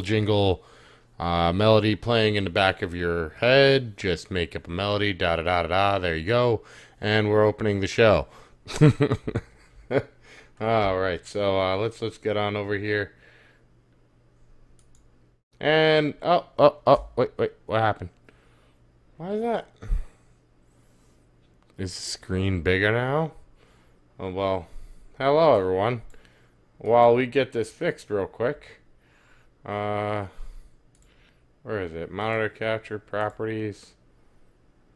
jingle melody playing in the back of your head. Just make up a melody, da da da da da. There you go. And we're opening the show. All right, so let's get on over here. And wait, what happened? Why is that? Is the screen bigger now? Oh well. Hello everyone. While we get this fixed real quick, where is it? Monitor capture properties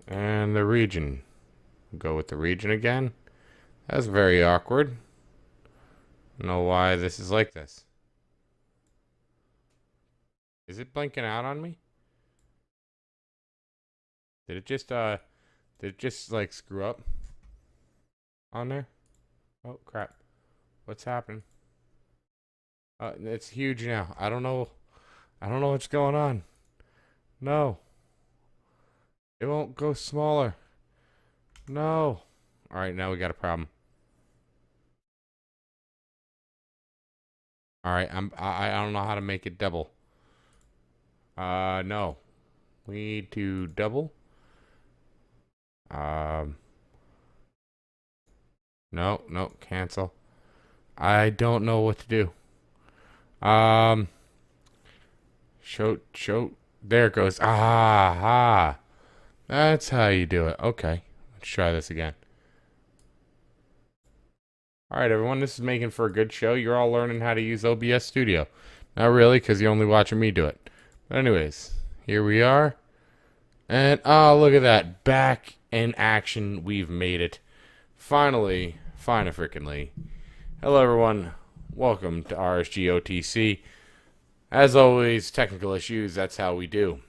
and the region. Go with the region again. That's very awkward. I don't know why this is like this. Is it blinking out on me? Did it just like screw up on there? Oh crap. What's happening? It's huge now. I don't know what's going on. No. It won't go smaller. No. All right, now we got a problem. All right, I don't know how to make it double. No. We need to double. No, cancel. I don't know what to do. Show. There it goes. Ah. That's how you do it. Okay. Let's try this again. Alright, everyone. This is making for a good show. You're all learning how to use OBS Studio. Not really, because you're only watching me do it. But anyways, here we are. And, oh, look at that. Back in action. We've made it. Finally. Fine-a-frickin'ly. Hello, everyone. Welcome to RSG OTC. As always, technical issues, that's how we do.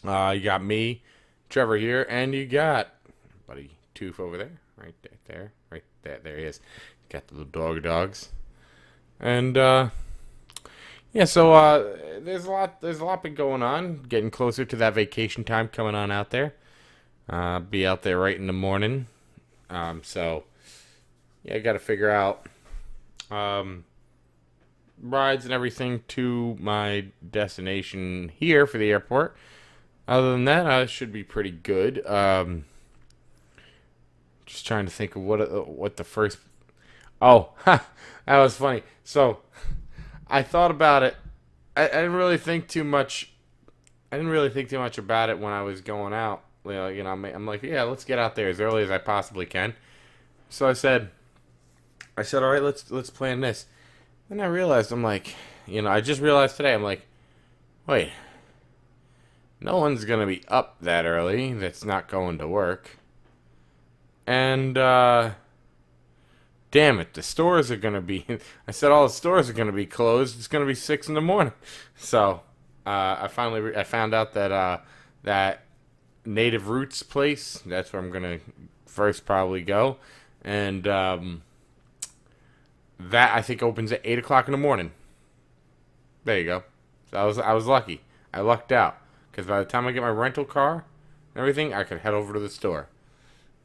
You got me, Trevor here, and you got buddy Tooth over there. Right there. There he is. Got the little dogs. And, yeah, so, there's a lot been going on. Getting closer to that vacation time coming on out there. Be out there right in the morning. So, yeah, I gotta figure out, rides and everything to my destination here for the airport. Other than that, I should be pretty good. Just trying to think of what the first. Oh, that was funny. So, I thought about it. I didn't really think too much. I didn't really think too much about it when I was going out. You know, I'm like, yeah, let's get out there as early as I possibly can. So I said, all right, let's plan this. Then I realized, I'm like, I just realized today, I'm like, wait, no one's going to be up that early that's not going to work. And, damn it, the stores are going to be, I said all the stores are going to be closed. It's going to be 6 in the morning. So, I found out that, that Native Roots place, that's where I'm going to first probably go. And, that I think opens at 8 o'clock in the morning. There you go. So I was lucky. I lucked out because by the time I get my rental car and everything, I could head over to the store,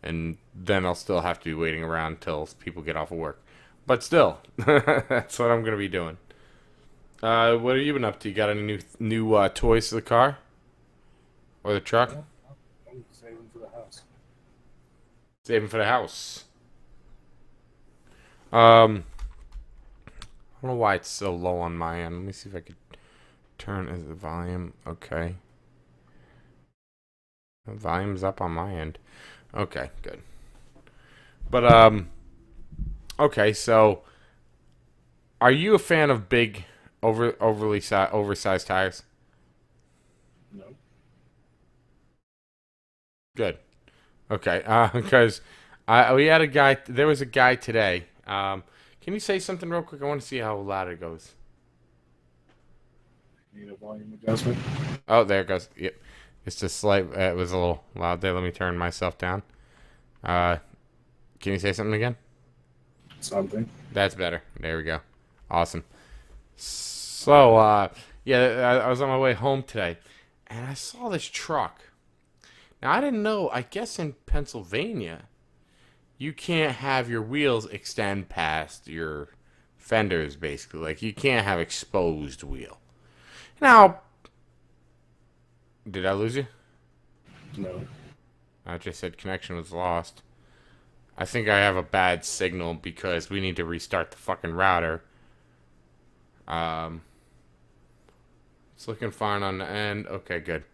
and then I'll still have to be waiting around till people get off of work. But still, that's what I'm gonna be doing. What have you been up to? You got any new toys for the car or the truck? Yeah, I'm saving for the house. Saving for the house. I don't know why it's so low on my end. Let me see if I could turn the volume. Okay. The volume's up on my end. Okay, good. But, okay, so are you a fan of big, oversized tires? No. Good. Okay, because there was a guy today. Can you say something real quick? I want to see how loud it goes. Need a volume adjustment? Oh, there it goes. Yep. It's just slight. It was a little loud there. Let me turn myself down. Can you say something again? Something. That's better. There we go. Awesome. So, yeah, I was on my way home today, and I saw this truck. Now, I didn't know. I guess in Pennsylvania, you can't have your wheels extend past your fenders, basically. Like, you can't have exposed wheel. Now, did I lose you? No. I just said connection was lost. I think I have a bad signal because we need to restart the fucking router. It's looking fine on the end. Okay, good.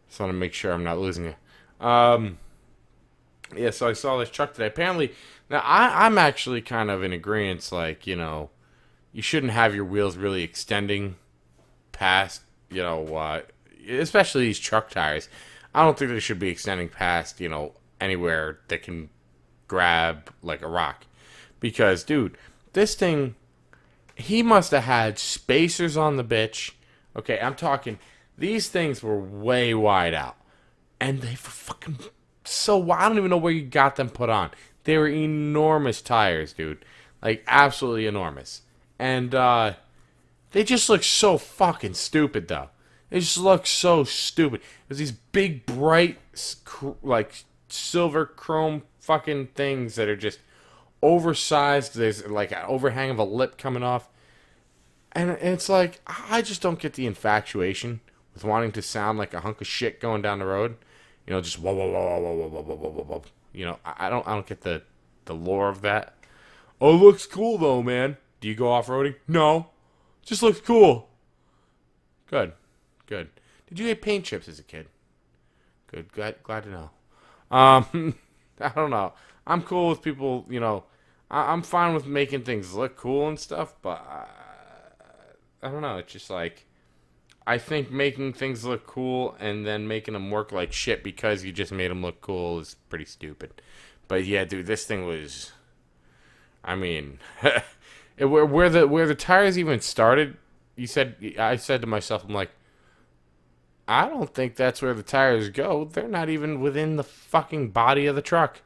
Just want to make sure I'm not losing it. Yeah, so I saw this truck today. Apparently, now I'm actually kind of in agreement. Like, you shouldn't have your wheels really extending past, especially these truck tires. I don't think they should be extending past, anywhere that can grab like a rock. Because, dude, this thing, he must have had spacers on the bitch. Okay, I'm talking, these things were way wide out. And they were fucking so wide. I don't even know where you got them put on. They were enormous tires, dude. Like, absolutely enormous. And, they just look so fucking stupid, though. They just look so stupid. There's these big, bright, like, silver chrome fucking things that are just oversized. There's, like, an overhang of a lip coming off. And it's like, I just don't get the infatuation with wanting to sound like a hunk of shit going down the road. Just whoa, whoa, whoa, whoa, whoa, whoa, whoa, whoa, whoa, whoa. I don't get the lore of that. Oh, looks cool though, man. Do you go off-roading? No. Just looks cool. Good. Good. Did you get paint chips as a kid? Good. Glad to know. I don't know. I'm cool with people, I'm fine with making things look cool and stuff, but I don't know. It's just like, I think making things look cool and then making them work like shit because you just made them look cool is pretty stupid. But yeah, dude, this thing was, I mean, where the tires even started, I said to myself, I'm like, I don't think that's where the tires go. They're not even within the fucking body of the truck.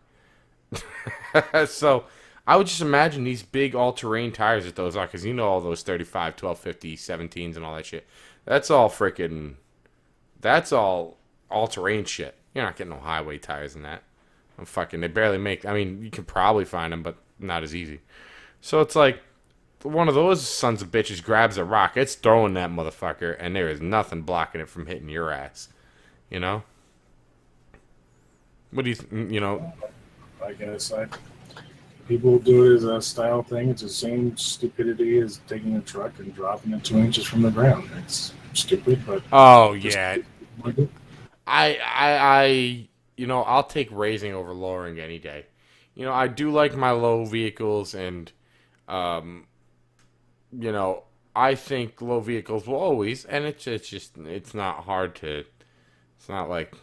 So I would just imagine these big all-terrain tires that those are, because all those 35, 1250, 17s and all that shit. That's all all-terrain shit. You're not getting no highway tires in that. They barely make, you can probably find them, but not as easy. So it's like, one of those sons of bitches grabs a rock, it's throwing that motherfucker, and there is nothing blocking it from hitting your ass. What do you, I guess people do it as a style thing. It's the same stupidity as taking a truck and dropping it 2 inches from the ground. It's stupid, but oh yeah, I'll take raising over lowering any day. I do like my low vehicles, and I think low vehicles will always, and it's not hard to, it's not like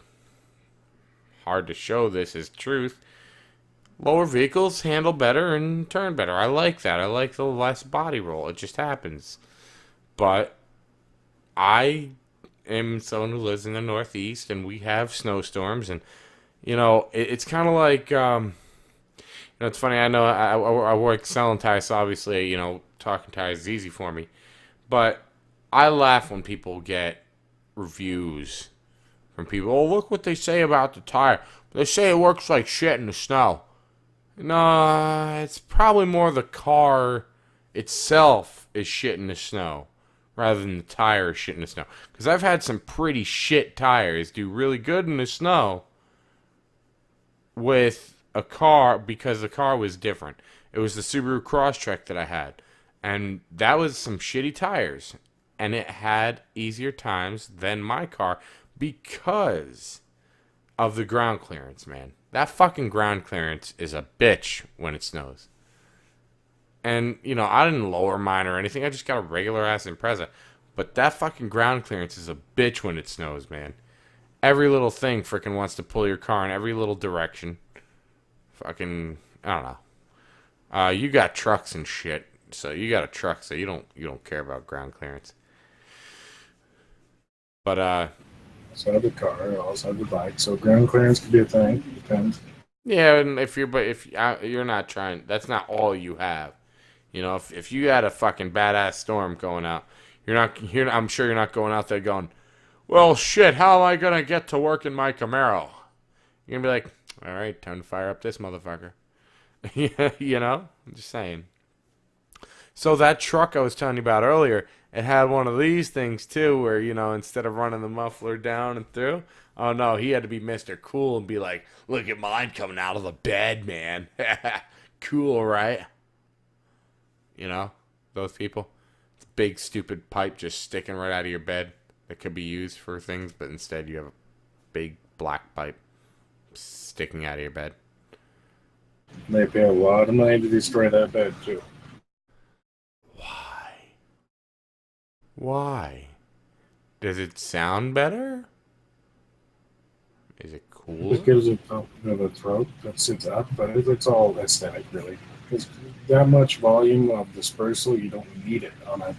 hard to show this as truth. Lower vehicles handle better and turn better. I like that. I like the less body roll. It just happens. But I am someone who lives in the Northeast, and we have snowstorms, and it's kind of like it's funny. I know I work selling tires, so obviously talking tires is easy for me. But I laugh when people get reviews from people. Oh, look what they say about the tire. They say it works like shit in the snow. No, it's probably more the car itself is shit in the snow rather than the tire is shit in the snow. Because I've had some pretty shit tires do really good in the snow with a car because the car was different. It was the Subaru Crosstrek that I had. And that was some shitty tires. And it had easier times than my car because of the ground clearance, man. That fucking ground clearance is a bitch when it snows. And, I didn't lower mine or anything. I just got a regular ass Impreza. But that fucking ground clearance is a bitch when it snows, man. Every little thing freaking wants to pull your car in every little direction. Fucking, I don't know. You got trucks and shit. So you got a truck, so you don't care about ground clearance. But so I have a car, I also have a bike, so ground clearance could be a thing. Depends. yeah, and if you're not trying, that's not all you have. If you had a fucking badass storm going out, I'm sure you're not going out there going, well, shit, how am I gonna get to work in my Camaro? You're gonna be like, all right, time to fire up this motherfucker. I'm just saying. So that truck I was telling you about earlier, it had one of these things too, where instead of running the muffler down and through, oh no, he had to be Mr. Cool and be like, "Look at mine coming out of the bed, man." Cool, right? You know, those people. It's a big stupid pipe just sticking right out of your bed that could be used for things, but instead you have a big black pipe sticking out of your bed. They pay a lot of money to destroy that bed too. Why? Why? Does it sound better? Is it cool? It gives it a throat that sits up, but it's all aesthetic, really. Because that much volume of dispersal, you don't need it on a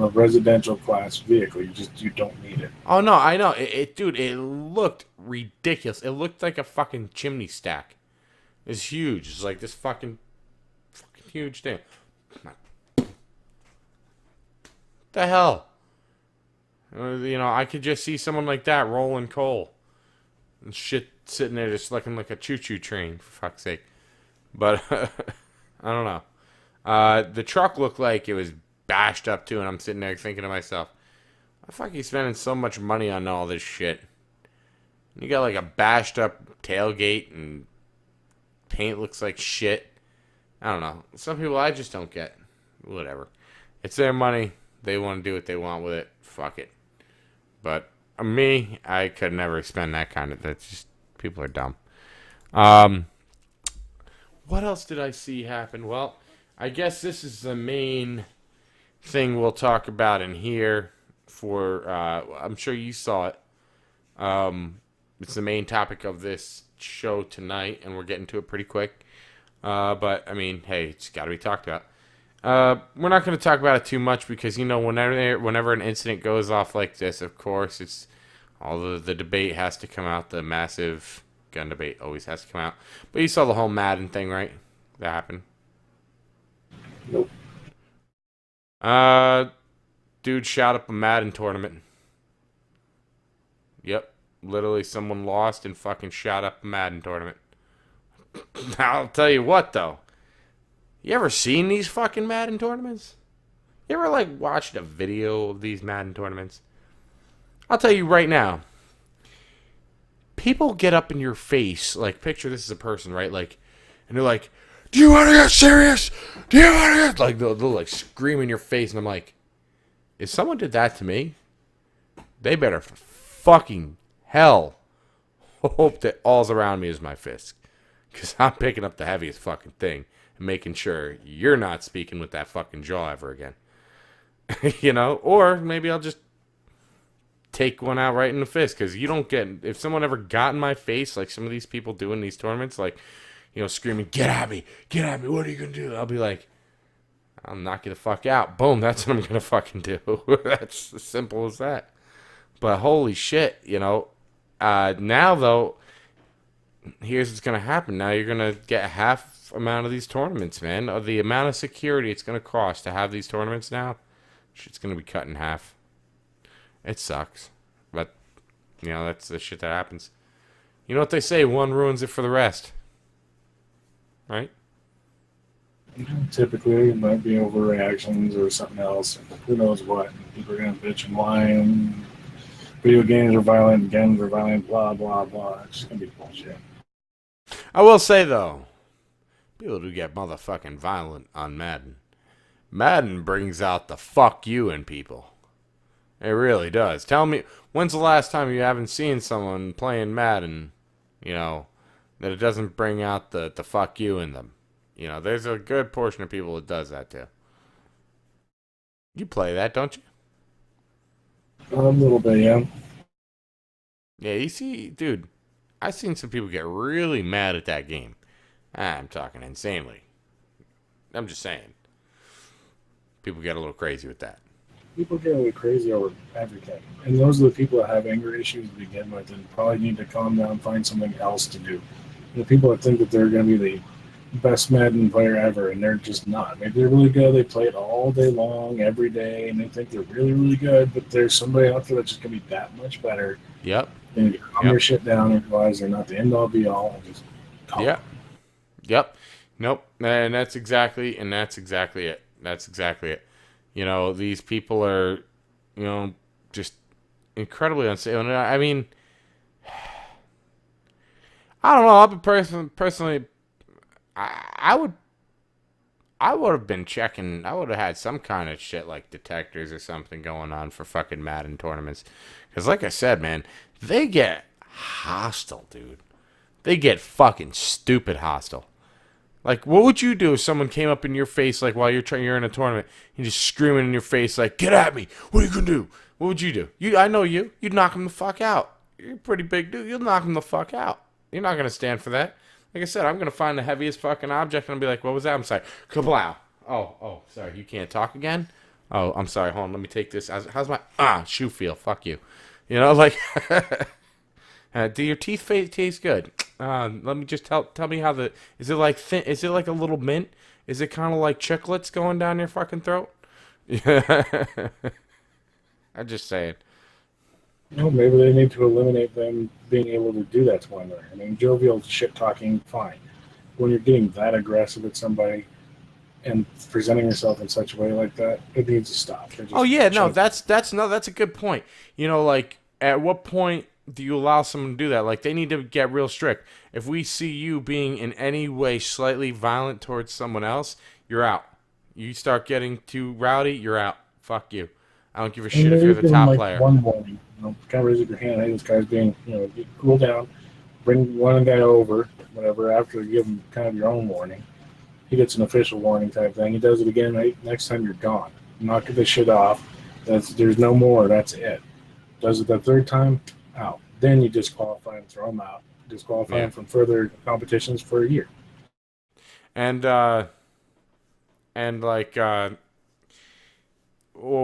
residential class vehicle. You don't need it. Oh no, I know. Dude, it looked ridiculous. It looked like a fucking chimney stack. It's huge. It's like this fucking huge thing. The hell? I could just see someone like that rolling coal. And shit sitting there just looking like a choo-choo train, for fuck's sake. But, I don't know. The truck looked like it was bashed up too, and I'm sitting there thinking to myself, why the fuck are you spending so much money on all this shit? You got like a bashed up tailgate, and paint looks like shit. I don't know. Some people I just don't get. Whatever. It's their money. They want to do what they want with it. Fuck it. But me, I could never spend that kind of. That's just, people are dumb. What else did I see happen? Well, I guess this is the main thing we'll talk about in here. I'm sure you saw it. It's the main topic of this show tonight, and we're getting to it pretty quick. But I mean, hey, it's got to be talked about. We're not going to talk about it too much because whenever an incident goes off like this, of course, it's all the debate has to come out. The massive gun debate always has to come out. But you saw the whole Madden thing, right? That happened. Nope. Dude shot up a Madden tournament. Yep. Literally someone lost and fucking shot up a Madden tournament. I'll tell you what, though. You ever seen these fucking Madden tournaments? You ever, watched a video of these Madden tournaments? I'll tell you right now. People get up in your face, picture this as a person, right? And they're like, do you want to get serious? Do you want to get... They'll scream in your face, and I'm like, if someone did that to me, they better fucking hell hope that all's around me is my fist. Because I'm picking up the heaviest fucking thing and making sure you're not speaking with that fucking jaw ever again. Or maybe I'll just take one out right in the fist. Because you don't get... If someone ever got in my face, like some of these people do in these tournaments, screaming, get at me, what are you going to do? I'll be like, I'll knock you the fuck out. Boom, that's what I'm going to fucking do. That's as simple as that. But holy shit, now though, here's what's going to happen. Now you're going to get half amount of these tournaments, man. Of the amount of security it's going to cost to have these tournaments now, shit's going to be cut in half. It sucks. But, that's the shit that happens. You know what they say, one ruins it for the rest. Right? Typically, it might be overreactions or something else. Who knows what. People are going to bitch and whine. Video games are violent, guns are violent, blah, blah, blah. It's just going to be bullshit. I will say, though, people do get motherfucking violent on Madden. Madden brings out the fuck you in people. It really does. Tell me, when's the last time you haven't seen someone playing Madden, that it doesn't bring out the fuck you in them? There's a good portion of people that does that, too. You play that, don't you? A little bit, yeah. Yeah, you see, dude, I've seen some people get really mad at that game. I'm talking insanely. I'm just saying. People get a little crazy with that. People get a little crazy over everything. And those are the people that have anger issues to begin with and probably need to calm down and find something else to do. The people that think that they're going to be the best Madden player ever, and they're just not. Maybe they're really good. They play it all day long, every day, and they think they're really, really good, but there's somebody out there that's just going to be that much better. Yep. And you calm their shit down and realize they're not the end-all, be-all, and just calm. Yep. Nope. And that's exactly it. That's exactly it. These people are, just incredibly unsafe. And I mean, I don't know. I'll be personally, I would. I would have been checking. I would have had some kind of shit like detectors or something going on for fucking Madden tournaments. Because, like I said, man, they get hostile, dude. They get fucking stupid hostile. Like, what would you do if someone came up in your face, like, while you're in a tournament, and just screaming in your face, like, get at me. What are you going to do? What would you do? I know you. You'd knock him the fuck out. You're a pretty big dude. You'll knock him the fuck out. You're not going to stand for that. Like I said, I'm going to find the heaviest fucking object, and I'll be like, what was that? I'm sorry. Kablow. Oh, sorry. You can't talk again? Oh, I'm sorry. Hold on. Let me take this. How's my shoe feel? Fuck you. Like, do your teeth taste good? Let me just tell me how is it like thin? Is it like a little mint? Is it kind of like chiclets going down your fucking throat? Yeah. I'm just saying. Maybe they need to eliminate them being able to do that to one another. I mean, jovial shit talking, fine. When you're getting that aggressive at somebody and presenting yourself in such a way like that, it needs to stop. Oh yeah, no, that's a good point. Like, at what point do you allow someone to do that? Like, they need to get real strict. If we see you being in any way slightly violent towards someone else, you're out. You start getting too rowdy, you're out. Fuck you. I don't give a shit if you're the top player. One warning, kind of raise up your hand. Hey, this guy's being, cool down. Bring one guy over, whatever. After you give him kind of your own warning, he gets an official warning type thing. He does it again. Right? Next time you're gone. Knock this shit off. There's no more. That's it. Does it the third time? Out. Then you disqualify him, throw him out. Disqualify him from further competitions for a year. And like, what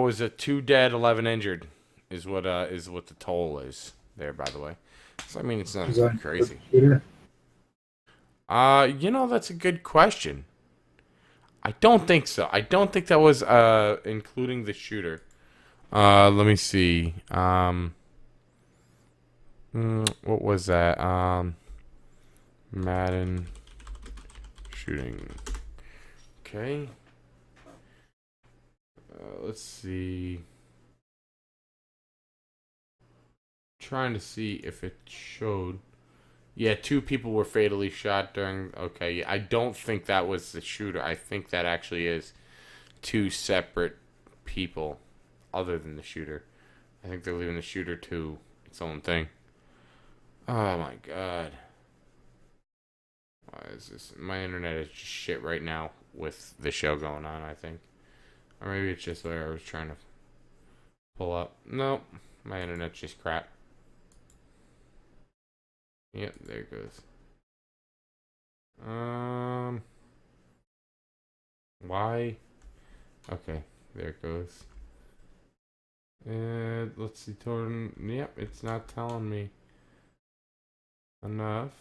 was it? 2 dead, 11 injured is what the toll is there, by the way. So, I mean, it's not crazy. That's a good question. I don't think so. I don't think that was including the shooter. Let me see. What was that? Madden shooting. Okay. Let's see. Trying to see if it showed. Yeah, 2 people were fatally shot during. Okay, I don't think that was the shooter. I think that actually is 2 separate people, other than the shooter. I think they're leaving the shooter to its own thing. Oh my god. Why is this? My internet is just shit right now with the show going on, I think. Or maybe it's just where I was trying to pull up. Nope. My internet's just crap. Yep, there it goes. Why? Okay, there it goes. And let's see, yep, it's not telling me enough.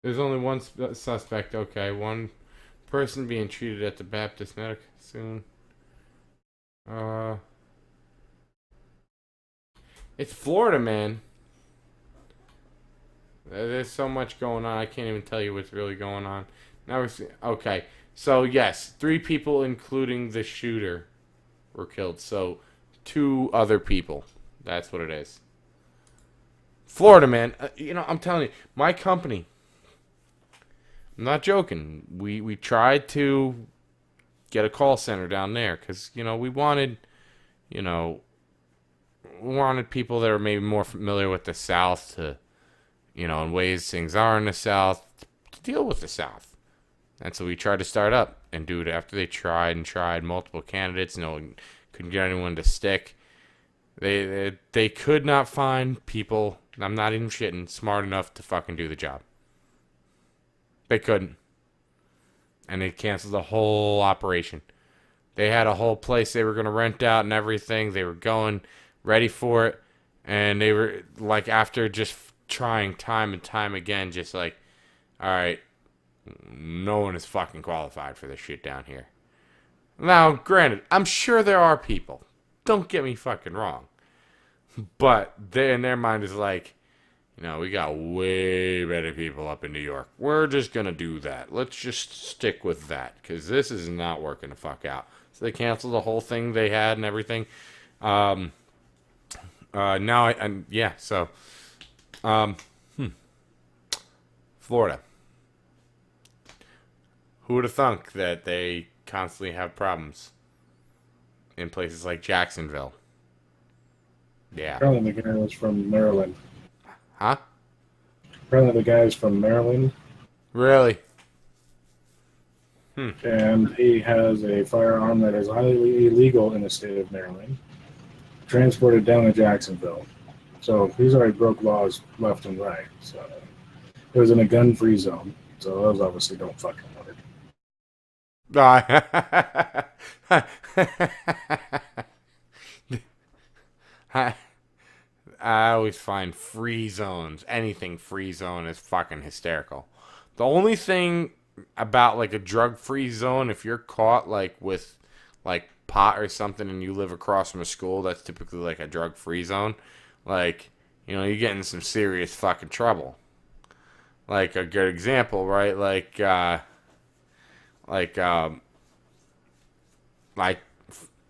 There's only one suspect. Okay, one person being treated at the Baptist Medical soon. It's Florida, man. There's so much going on. I can't even tell you what's really going on. Now we're seeing, okay. So yes, 3 people, including the shooter, were killed. So 2 other people. That's what it is. Florida, man. I'm telling you, my company. I'm not joking. We tried to get a call center down there because we wanted people that are maybe more familiar with the South to. In ways things are in the South, to deal with the South. And so we tried to start up and do it after they tried multiple candidates. No one couldn't get anyone to stick. They could not find people, I'm not even shitting, smart enough to fucking do the job. They couldn't. And they canceled the whole operation. They had a whole place they were going to rent out and everything. They were going ready for it. And they were, like, after just trying time and time again, just like, all right, no one is fucking qualified for this shit down here. Now, granted, I'm sure there are people. Don't get me fucking wrong. But they, in their mind, is like, we got way better people up in New York. We're just going to do that. Let's just stick with that, because this is not working the fuck out. So they canceled the whole thing they had and everything. Um, now, so, um, Florida. Who would have thunk that they constantly have problems in places like Jacksonville? Yeah. Apparently the guy was from Maryland. Huh? Apparently the guy's from Maryland. Really? And he has a firearm that is highly illegal in the state of Maryland, transported down to Jacksonville. So he's already broke laws left and right. So it was in a gun-free zone. So those obviously don't fucking work. I always find free zones, anything free zone is fucking hysterical. The only thing about like a drug-free zone, if you're caught like with like pot or something and you live across from a school, that's typically like a drug-free zone. Like, you get in some serious fucking trouble. Like a good example, right? Like like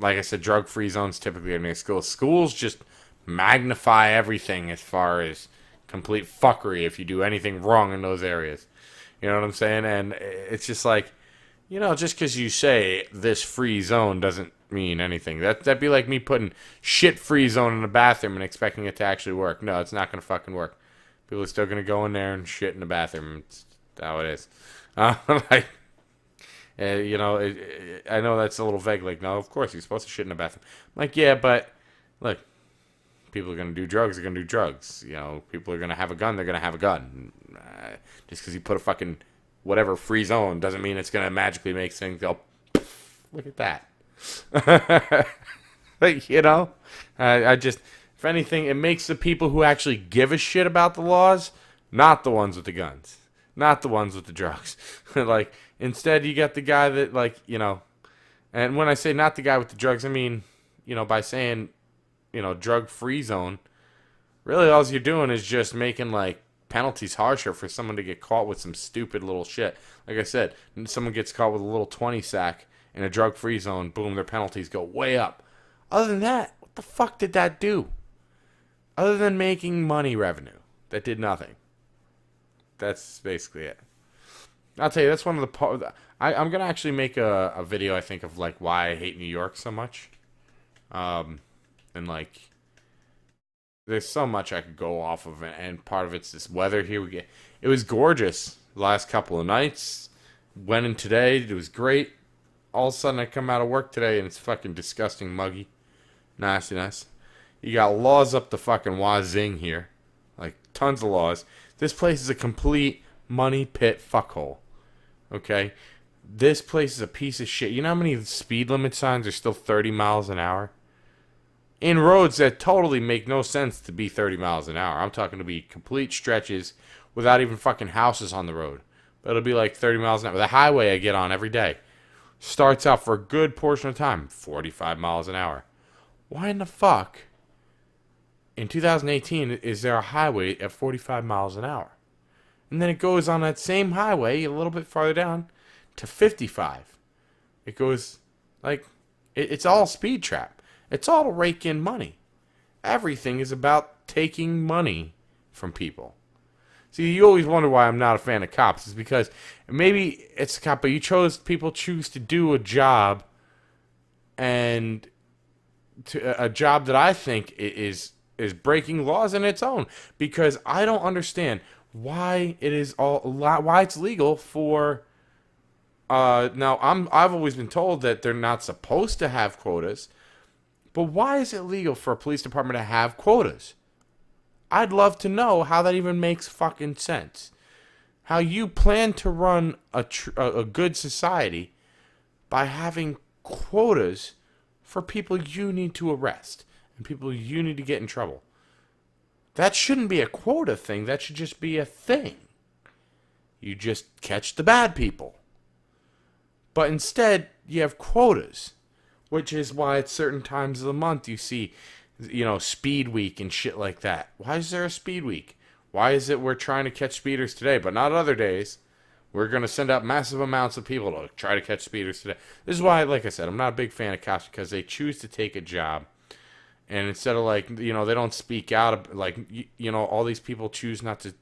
I said, drug-free zones typically are near schools. Schools just magnify everything as far as complete fuckery if you do anything wrong in those areas. You know what I'm saying? And it's just like, just because you say this free zone doesn't mean anything. That'd be like me putting shit free zone in a bathroom and expecting it to actually work. No, it's not going to fucking work. People are still going to go in there and shit in the bathroom. It's how it is. Like, I know that's a little vague. Like, no, of course you're supposed to shit in the bathroom. I'm like, yeah, but look, people are going to do drugs. They're going to do drugs. People are going to have a gun. They're going to have a gun. Just because you put a fucking whatever free zone doesn't mean it's going to magically make things go, look at that. Like, I just, if anything, it makes the people who actually give a shit about the laws not the ones with the guns, not the ones with the drugs. Like, instead, you get the guy that, like, and when I say not the guy with the drugs, I mean, by saying, drug-free zone, really all you're doing is just making, like, penalties harsher for someone to get caught with some stupid little shit. Like I said, someone gets caught with a little 20 sack in a drug-free zone, boom, their penalties go way up. Other than that, what the fuck did that do? Other than making money revenue, that did nothing. That's basically it. I'll tell you, that's one of the parts. I'm going to actually make a video, I think, of, like, why I hate New York so much. And, like, there's so much I could go off of, and part of it's this weather here. It was gorgeous the last couple of nights. Went in today. It was great. All of a sudden, I come out of work today, and it's fucking disgusting muggy. Nastiness. You got laws up the fucking wazing here. Like, tons of laws. This place is a complete money pit fuckhole. Okay? This place is a piece of shit. You know how many speed limit signs are still 30 miles an hour? In roads that totally make no sense to be 30 miles an hour. I'm talking to be complete stretches without even fucking houses on the road. But it'll be like 30 miles an hour. The highway I get on every day starts out for a good portion of time 45 miles an hour. Why in the fuck in 2018 is there a highway at 45 miles an hour? And then it goes on that same highway a little bit farther down to 55. It goes like it's all speed trap. It's all to rake in money. Everything is about taking money from people. See, you always wonder why I'm not a fan of cops. It's because maybe it's a cop, but people choose to do a job, and a job that I think is breaking laws in its own. Because I don't understand why why it's legal for. Now I've always been told that they're not supposed to have quotas. But why is it legal for a police department to have quotas? I'd love to know how that even makes fucking sense. How you plan to run a good society by having quotas for people you need to arrest and people you need to get in trouble. That shouldn't be a quota thing. That should just be a thing. You just catch the bad people. But instead, you have quotas. Which is why at certain times of the month you see, Speed Week and shit like that. Why is there a Speed Week? Why is it we're trying to catch speeders today, but not other days? We're going to send out massive amounts of people to try to catch speeders today. This is why, like I said, I'm not a big fan of cops because they choose to take a job. And instead of like, they don't speak out, like, all these people choose not to.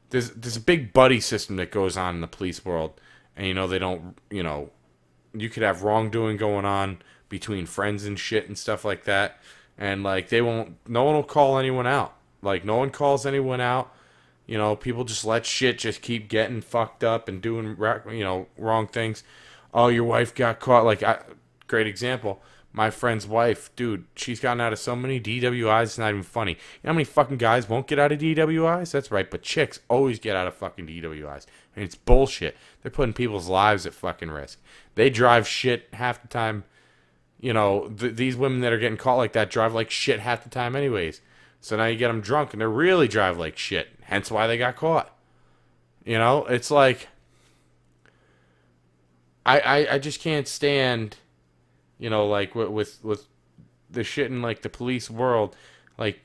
There's a big buddy system that goes on in the police world. And, they don't, you could have wrongdoing going on between friends and shit and stuff like that. And, like, no one will call anyone out. Like, no one calls anyone out. People just let shit just keep getting fucked up and doing, wrong things. Oh, your wife got caught. Like, great example. My friend's wife, dude, she's gotten out of so many DWIs, it's not even funny. You know how many fucking guys won't get out of DWIs? That's right, but chicks always get out of fucking DWIs. And it's bullshit. They're putting people's lives at fucking risk. They drive shit half the time. These women that are getting caught like that drive like shit half the time anyways. So now you get them drunk and they really drive like shit. Hence why they got caught. It's like, I just can't stand, like with the shit in like the police world. Like,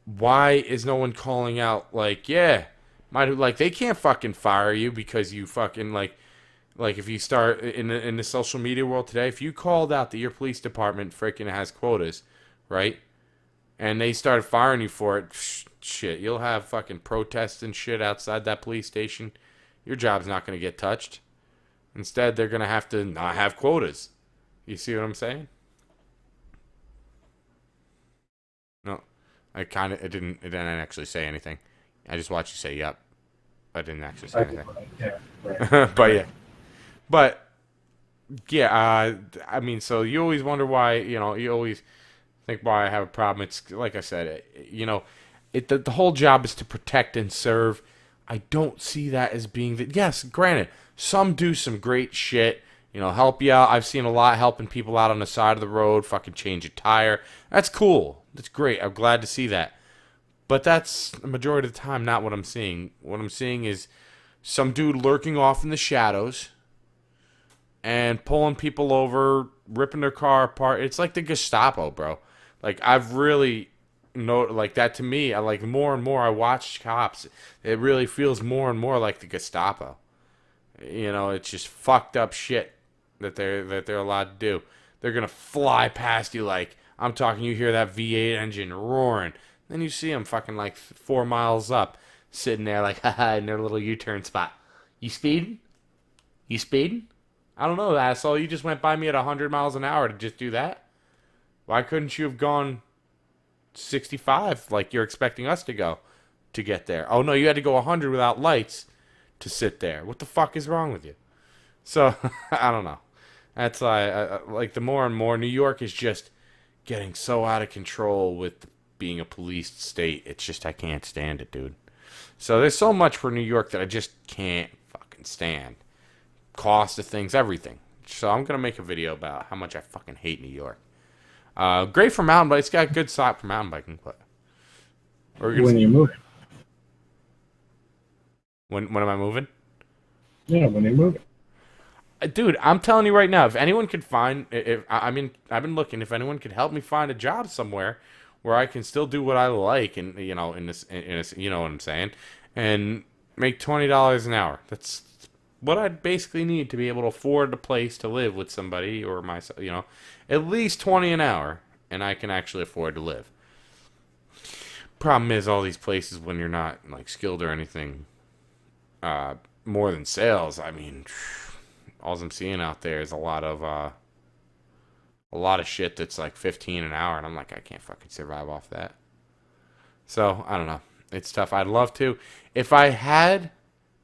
why is no one calling out like, yeah, they can't fucking fire you because you fucking like if you start in the social media world today, if you called out that your police department freaking has quotas, right? And they started firing you for it, shit, you'll have fucking protests and shit outside that police station. Your job's not going to get touched. Instead, they're going to have to not have quotas. You see what I'm saying? No, it didn't actually say anything. I just watched you say yep. I didn't actually say anything. Yeah, right. But yeah, I mean, so you always wonder why, you always think why I have a problem. It's like I said, the whole job is to protect and serve. I don't see that as being that. Yes, granted, some do some great shit, help you out. I've seen a lot helping people out on the side of the road, fucking change a tire. That's cool. That's great. I'm glad to see that. But that's the majority of the time not what I'm seeing. What I'm seeing is some dude lurking off in the shadows and pulling people over, ripping their car apart. It's like the Gestapo, bro. Like, I've really like that. To me, I like more and more I watch cops, it really feels more and more like the Gestapo. It's just fucked up shit that they're allowed to do. They're gonna fly past you like, I'm talking, you hear that V8 engine roaring, then you see them fucking like 4 miles up, sitting there like, haha, in their little U-turn spot. You speeding? You speeding? I don't know, asshole. You just went by me at 100 miles an hour to just do that. Why couldn't you have gone 65 like you're expecting us to go to get there? Oh, no, you had to go 100 without lights to sit there. What the fuck is wrong with you? So, I don't know. That's why, like, the more and more, New York is just getting so out of control with being a policed state. It's just, I can't stand it, dude. So there's so much for New York that I just can't fucking stand. Cost of things, everything. So I'm going to make a video about how much I fucking hate New York. Great for mountain bike. It's got a good spot for mountain biking. But when you move it. When am I moving? Yeah, when you move it. Dude, I'm telling you right now, if anyone could find, I've been looking, if anyone could help me find a job somewhere where I can still do what I like, and in this, you know what I'm saying, and make $20 an hour. That's what I basically need to be able to afford a place to live with somebody or myself, at least 20 an hour, and I can actually afford to live. Problem is, all these places, when you're not like skilled or anything, more than sales, I mean, all I'm seeing out there is a lot of shit that's like 15 an hour, and I'm like, I can't fucking survive off that. So I don't know. It's tough. I'd love to. If I had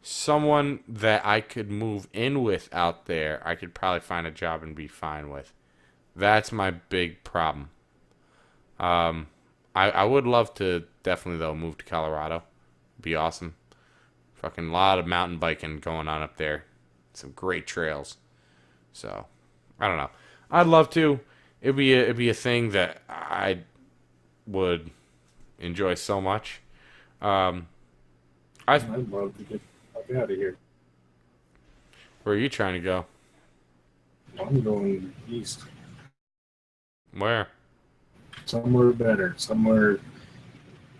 someone that I could move in with out there, I could probably find a job and be fine with. That's my big problem. I would love to definitely, though, move to Colorado. Be awesome. Fucking lot of mountain biking going on up there. Some great trails. So, I don't know. I'd love to. It'd be a thing that I would enjoy so much. I'd love to get out of here. Where are you trying to go? I'm going east. Where? Somewhere better. Somewhere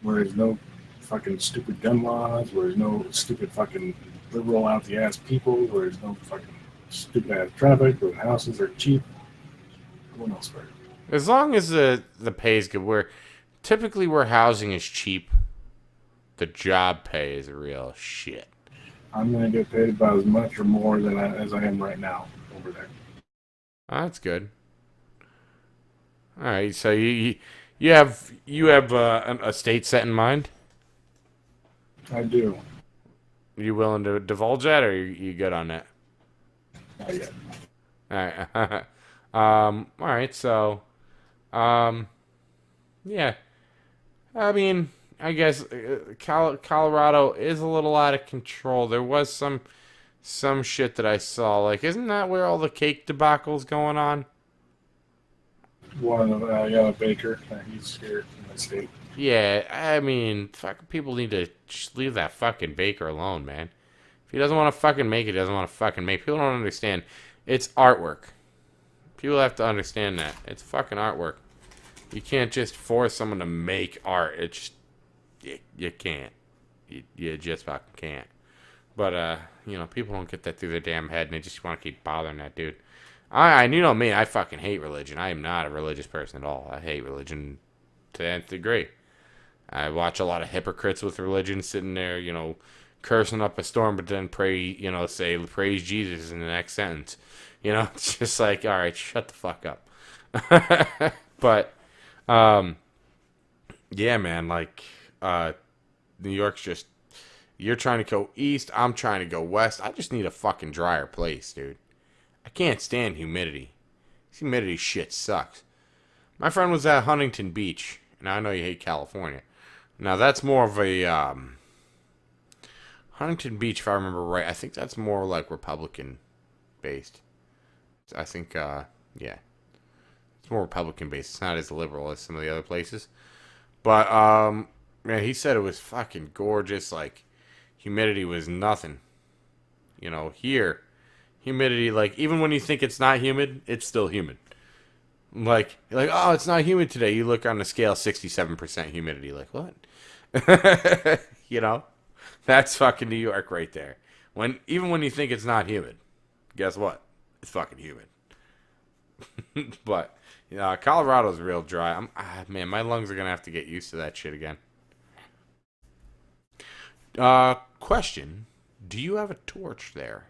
where there's no fucking stupid gun laws, where there's no stupid fucking liberal out the ass people where there's no fucking stupid ass traffic, where the houses are cheap. What else, right? As long as the pay is good, typically where housing is cheap, the job pay is real shit. I'm gonna get paid about as much or more than as I am right now over there. Oh, that's good. All right, so you have a state set in mind? I do. Are you willing to divulge that, or you good on that? Not yet. All right. All right. So, yeah. I mean, I guess Colorado is a little out of control. There was some shit that I saw. Like, isn't that where all the cake debacle's going on? One of yeah, Baker. He's here in the state. Yeah, I mean, fucking people need to just leave that fucking baker alone, man. If he doesn't want to fucking make it, he doesn't want to fucking make. People don't understand. It's artwork. People have to understand that. It's fucking artwork. You can't just force someone to make art. It's you can't. You just fucking can't. But people don't get that through their damn head, and they just want to keep bothering that dude. You know me. I fucking hate religion. I am not a religious person at all. I hate religion to the nth degree. I watch a lot of hypocrites with religion sitting there, cursing up a storm, but then say praise Jesus in the next sentence. It's just like, all right, shut the fuck up. But, yeah, man, like, New York's just, you're trying to go east, I'm trying to go west. I just need a fucking drier place, dude. I can't stand humidity. This humidity shit sucks. My friend was at Huntington Beach. Now, I know you hate California. Now, that's more of a, Huntington Beach, if I remember right, I think that's more like Republican-based. I think, yeah. It's more Republican-based. It's not as liberal as some of the other places. But, man, he said it was fucking gorgeous. Like, humidity was nothing. Here, humidity, like, even when you think it's not humid, it's still humid. Like, you're like, oh, it's not humid today. You look on the scale, 67% humidity. Like, what? That's fucking New York right there. Even when you think it's not humid, guess what? It's fucking humid. But, Colorado's real dry. Man, my lungs are going to have to get used to that shit again. Question. Do you have a torch there?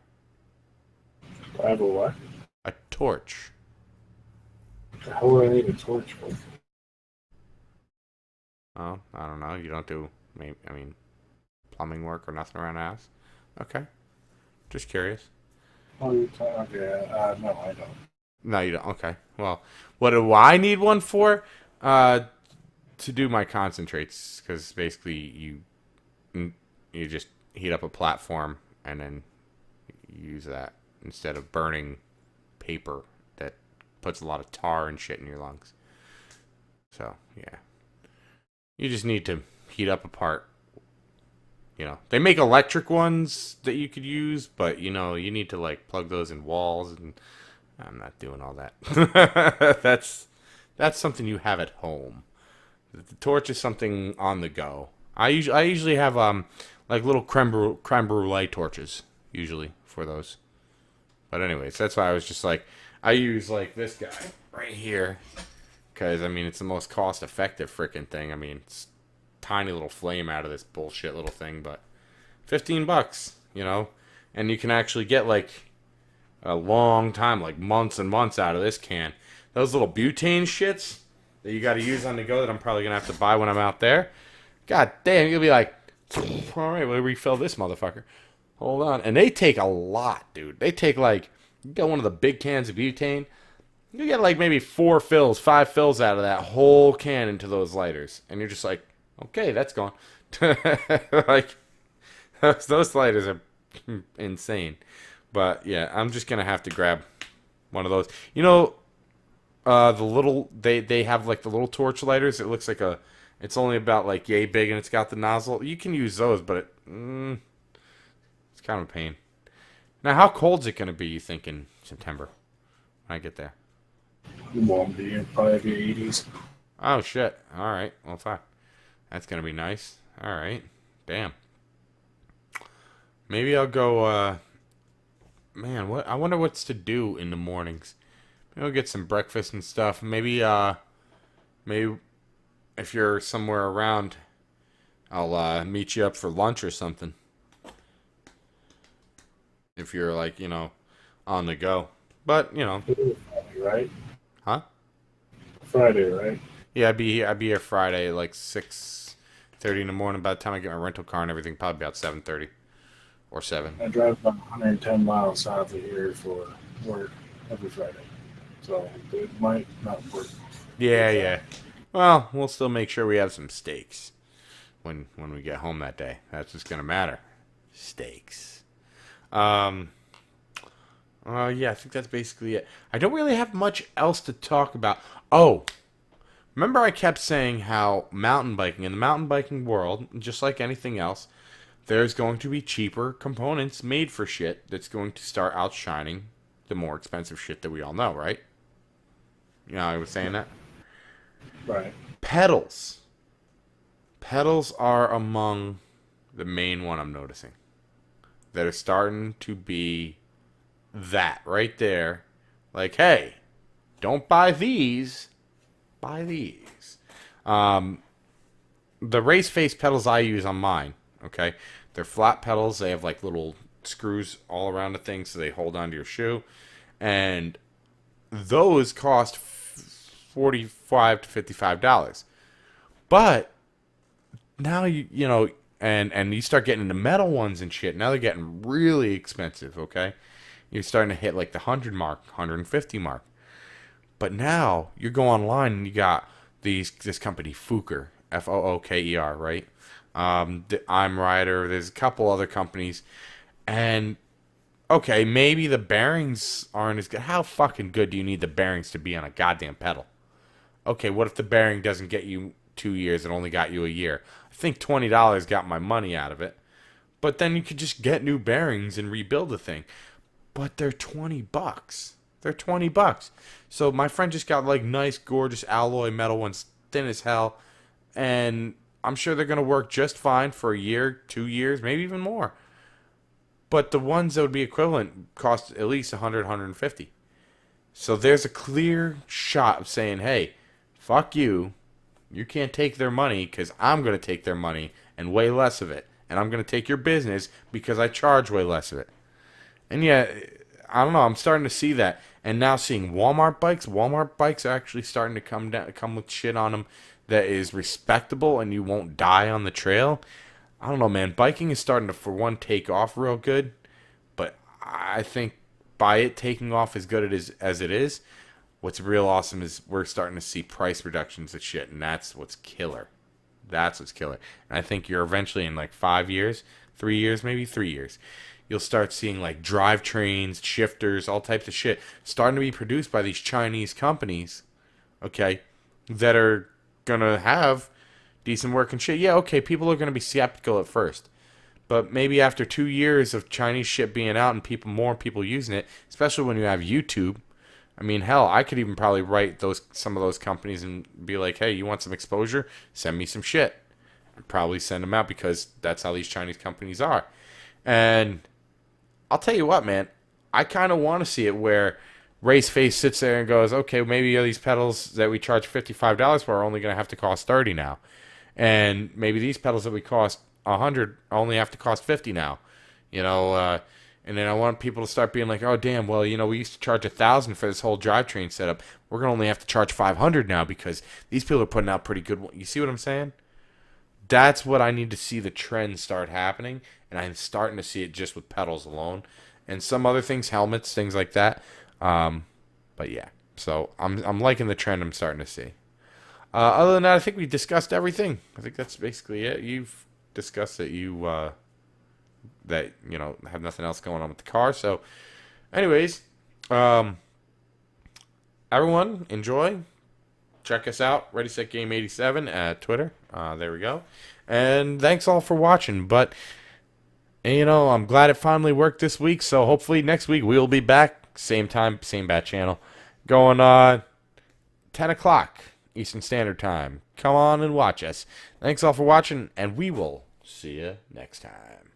I have a what? A torch. The hell do I need a torch for? Oh, I don't know. You don't do, plumbing work or nothing around the house? Okay. Just curious. Oh, okay. No, I don't. No, you don't. Okay. Well, what do I need one for? To do my concentrates, because basically you just heat up a platform and then use that instead of burning paper that puts a lot of tar and shit in your lungs. So, yeah. You just need to heat up a part. They make electric ones that you could use, but, you need to, like, plug those in walls, and I'm not doing all that. That's something you have at home. The torch is something on the go. I usually have, like, little creme brulee torches, usually, for those. But anyways, that's why I was just like, I use, like, this guy right here. Because, it's the most cost-effective freaking thing. It's tiny little flame out of this bullshit little thing, but $15, and you can actually get, like, a long time, like months and months out of this can. Those little butane shits that you got to use on the go that I'm probably going to have to buy when I'm out there. God damn, you'll be like, all right, we'll refill this motherfucker. Hold on. And they take a lot, dude. They take, like, you got one of the big cans of butane. You get, like, maybe 5 fills out of that whole can into those lighters. And you're just like, okay, that's gone. Like, those lighters are insane. But, yeah, I'm just going to have to grab one of those. The little, they have, like, the little torch lighters. It looks like it's only about, like, yay big, and it's got the nozzle. You can use those, but it's kind of a pain. Now, how cold's it going to be, you think, in September when I get there? It won't be. It'll probably be 80s. Oh, shit. All right. Well, fine. That's going to be nice. All right. Damn. Maybe I'll go. Man, what? I wonder what's to do in the mornings. Maybe I'll get some breakfast and stuff. Maybe if you're somewhere around, I'll meet you up for lunch or something. If you're like, on the go. But, Friday, right? huh? Friday, right? Yeah, I'd be here Friday like 6:30 in the morning. By the time I get my rental car and everything, probably about 7:30 or 7. I drive about 110 miles south of here for work every Friday. So it might not work. Yeah, yeah. Well, we'll still make sure we have some steaks when we get home that day. That's just gonna matter. Steaks. Um. Yeah, I think that's basically it. I don't really have much else to talk about. Oh, remember I kept saying how mountain biking, in the mountain biking world, just like anything else, there's going to be cheaper components made for shit that's going to start outshining the more expensive shit that we all know, right? You know, I was saying that. Right. Pedals. Pedals are among the main one I'm noticing. That are starting to be that right there. Like, hey, don't buy these. Buy these. The race face pedals I use on mine, okay? They're flat pedals. They have like little screws all around the thing so they hold onto your shoe. And those cost $45 to $55. But now and you start getting into metal ones and shit. Now they're getting really expensive, okay? You're starting to hit like the 100 mark, 150 mark. But now you go online and you got this company Fooker, Fooker, right? I'm Rider. There's a couple other companies, and okay, maybe the bearings aren't as good. How fucking good do you need the bearings to be on a goddamn pedal? Okay, what if the bearing doesn't get you 2 years? It only got you a year. I think $20 got my money out of it. But then you could just get new bearings and rebuild the thing. But they're $20. They're $20. So my friend just got like nice, gorgeous alloy metal ones, thin as hell, and I'm sure they're gonna work just fine for a year, 2 years, maybe even more. But the ones that would be equivalent cost at least 100, 150. So there's a clear shot of saying, hey, fuck you. You can't take their money because I'm going to take their money and way less of it. And I'm going to take your business because I charge way less of it. And yeah, I don't know. I'm starting to see that. And now seeing Walmart bikes. Walmart bikes are actually starting to come with shit on them that is respectable and you won't die on the trail. I don't know, man. Biking is starting to, for one, take off real good. But I think by it taking off as good as it is, what's real awesome is we're starting to see price reductions of shit, and that's what's killer. That's what's killer. And I think you're eventually in like 5 years, 3 years, maybe 3 years, you'll start seeing like drivetrains, shifters, all types of shit starting to be produced by these Chinese companies, okay, that are gonna have decent work and shit. Yeah, okay, people are gonna be skeptical at first. But maybe after 2 years of Chinese shit being out and more people using it, especially when you have YouTube, I mean, hell, I could even probably write some of those companies and be like, hey, you want some exposure? Send me some shit. I'd probably send them out because that's how these Chinese companies are. And I'll tell you what, man, I kind of want to see it where Raceface sits there and goes, okay, maybe these pedals that we charge $55 for are only going to have to cost $30 now. And maybe these pedals that we cost $100 only have to cost $50 now. And then I want people to start being like, oh, damn, well, we used to charge $1,000 for this whole drivetrain setup. We're going to only have to charge $500 now because these people are putting out pretty good ones. You see what I'm saying? That's what I need to see the trend start happening, and I'm starting to see it just with pedals alone. And some other things, helmets, things like that. But yeah, so I'm liking the trend I'm starting to see. Other than that, I think we discussed everything. I think that's basically it. You've discussed that have nothing else going on with the car. So anyways, everyone enjoy, check us out, Ready Set Game 87 at Twitter. There we go. And thanks all for watching. But I'm glad it finally worked this week. So hopefully next week we'll be back, same time, same bat channel, going 10 o'clock Eastern Standard Time. Come on and watch us. Thanks all for watching, and we will see you next time.